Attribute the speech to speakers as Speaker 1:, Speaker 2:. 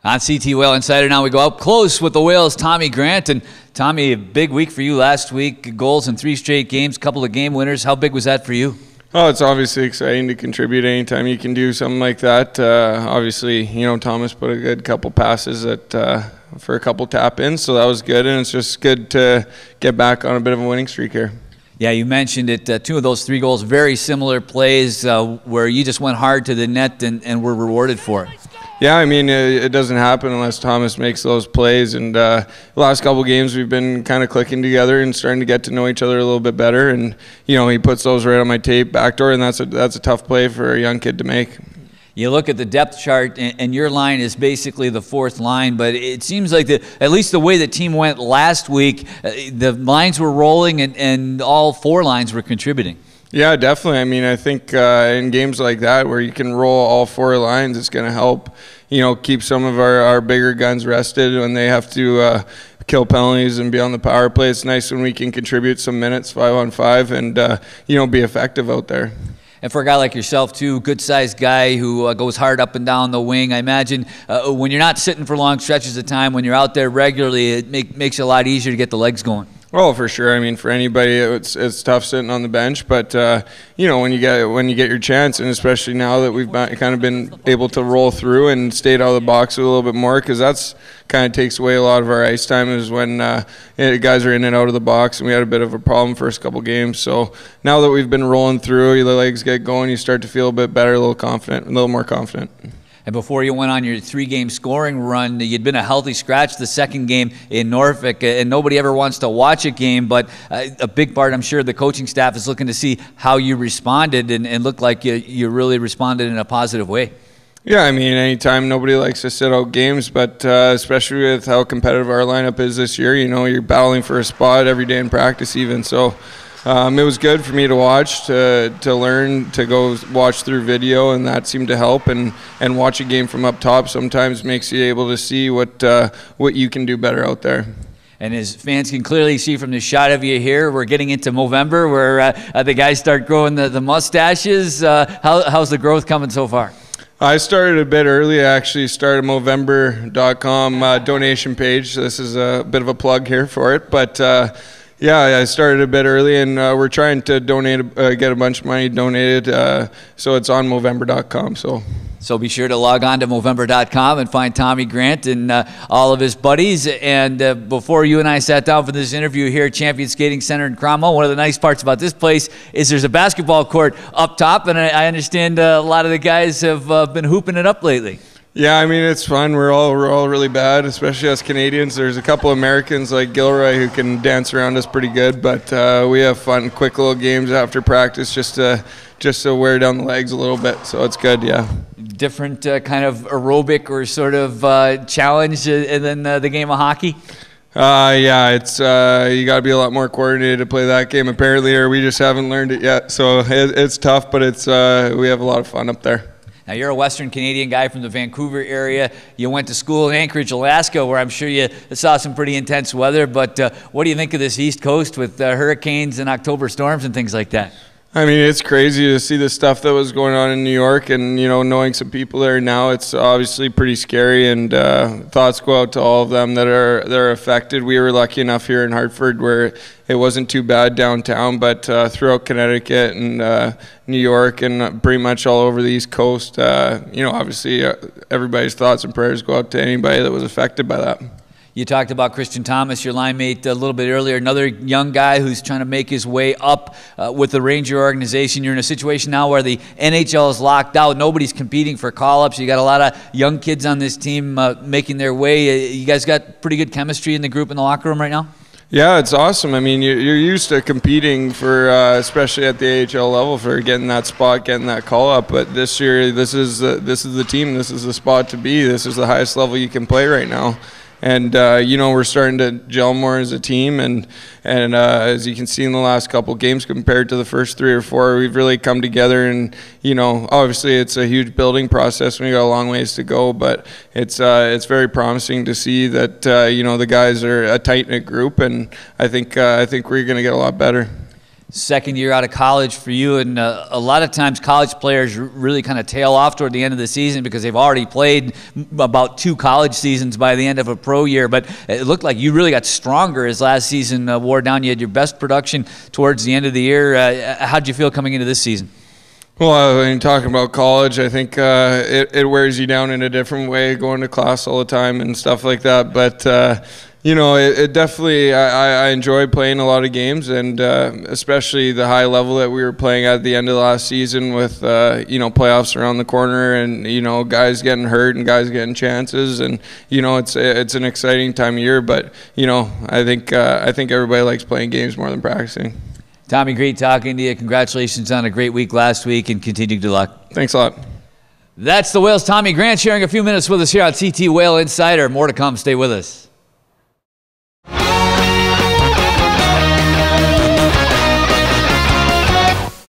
Speaker 1: On CT Whale Insider, now we go up close with the Whales' Tommy Grant. And Tommy, a big week for you last week. Goals in 3 straight games, couple of game winners. How big was that for you?
Speaker 2: Oh, it's obviously exciting to contribute anytime you can do something like that. Obviously, Thomas put a good couple passes for a couple tap-ins, so that was good, and it's just good to get back on a bit of a winning streak here.
Speaker 1: Yeah, you mentioned it. 2 of those 3 goals, very similar plays where you just went hard to the net and were rewarded for it.
Speaker 2: Yeah, I mean, it doesn't happen unless Thomas makes those plays. And the last couple games, we've been kind of clicking together and starting to get to know each other a little bit better. And, he puts those right on my tape backdoor, and that's a tough play for a young kid to make.
Speaker 1: You look at the depth chart, and your line is basically the 4th line, but it seems like at least the way the team went last week, the lines were rolling and all 4 lines were contributing. Yeah,
Speaker 2: definitely. I mean, I think in games like that where you can roll all 4 lines, it's going to help, keep some of our bigger guns rested when they have to kill penalties and be on the power play. It's nice when we can contribute some minutes 5-on-5 and, be effective out there.
Speaker 1: And for a guy like yourself, too, good-sized guy who goes hard up and down the wing, I imagine when you're not sitting for long stretches of time, when you're out there regularly, it makes it a lot easier to get the legs going.
Speaker 2: Oh, for sure. I mean, for anybody, it's tough sitting on the bench, but when you get your chance, and especially now that we've kind of been able to roll through and stayed out of the box a little bit more, because that's kind of takes away a lot of our ice time is when guys are in and out of the box, and we had a bit of a problem first couple games. So now that we've been rolling through, the legs get going, you start to feel a bit better, a little more confident.
Speaker 1: And before you went on your 3-game scoring run, you'd been a healthy scratch the 2nd game in Norfolk, and nobody ever wants to watch a game, but a big part, I'm sure, the coaching staff is looking to see how you responded and looked like you really responded in a positive way.
Speaker 2: Yeah, I mean, anytime, nobody likes to sit out games, but especially with how competitive our lineup is this year, you're battling for a spot every day in practice even, so it was good for me to watch, to learn, to go watch through video, and that seemed to help. And watch a game from up top sometimes makes you able to see what you can do better out there.
Speaker 1: And as fans can clearly see from the shot of you here, we're getting into Movember where the guys start growing the mustaches. How's the growth coming so far?
Speaker 2: I started a bit early. I actually started Movember.com donation page. This is a bit of a plug here for it, but yeah, I started a bit early, and we're trying to get a bunch of money donated, so it's on Movember.com.
Speaker 1: So be sure to log on to Movember.com and find Tommy Grant and all of his buddies. And before you and I sat down for this interview here at Champion Skating Center in Cromwell, one of the nice parts about this place is there's a basketball court up top, and I understand a lot of the guys have been hooping it up lately.
Speaker 2: Yeah, I mean, it's fun. We're all really bad, especially us Canadians. There's a couple Americans like Gilroy who can dance around us pretty good, but we have fun, quick little games after practice just to wear down the legs a little bit. So it's good, yeah.
Speaker 1: Different kind of aerobic or sort of challenge than the game of hockey?
Speaker 2: Yeah, it's you got to be a lot more coordinated to play that game apparently, or we just haven't learned it yet. So it's tough, but we have a lot of fun up there.
Speaker 1: Now, you're a Western Canadian guy from the Vancouver area. You went to school in Anchorage, Alaska, where I'm sure you saw some pretty intense weather. But what do you think of this East Coast with hurricanes and October storms and things like that?
Speaker 2: I mean, it's crazy to see the stuff that was going on in New York, and knowing some people there now, it's obviously pretty scary. And thoughts go out to all of them that are affected. We were lucky enough here in Hartford where it wasn't too bad downtown, but throughout Connecticut and New York and pretty much all over the East Coast, obviously everybody's thoughts and prayers go out to anybody that was affected by that.
Speaker 1: You talked about Christian Thomas, your line mate, a little bit earlier, another young guy who's trying to make his way up with the Ranger organization. You're in a situation now where the NHL is locked out. Nobody's competing for call-ups. You got a lot of young kids on this team making their way. You guys got pretty good chemistry in the group in the locker room right now?
Speaker 2: Yeah, it's awesome. I mean, you're used to competing for, especially at the AHL level, for getting that spot, getting that call-up. But this year, this is the team. This is the spot to be. This is the highest level you can play right now. And we're starting to gel more as a team, and as you can see in the last couple of games compared to the first 3 or 4, we've really come together. And obviously it's a huge building process, and we got a long ways to go, but it's very promising to see that the guys are a tight-knit group, and I think we're going to get a lot better.
Speaker 1: second year out of college for you, and a lot of times college players really kind of tail off toward the end of the season because they've already played about 2 college seasons by the end of a pro year. But it looked like you really got stronger as last season wore down. You had your best production towards the end of the year. How did you feel coming into this season?
Speaker 2: Well, when you're talking about college, I think it wears you down in a different way, going to class all the time and stuff like that. But you know, it definitely, I enjoy playing a lot of games, and especially the high level that we were playing at the end of the last season with, you know, playoffs around the corner, and, you know, guys getting hurt and guys getting chances, and, you know, it's an exciting time of year. But, you know, I think everybody likes playing games more than practicing.
Speaker 1: Tommy, great talking to you. Congratulations on a great week last week, and continued good luck.
Speaker 2: Thanks a lot.
Speaker 1: That's the Whale's Tommy Grant sharing a few minutes with us here on CT Whale Insider. More to come. Stay with us.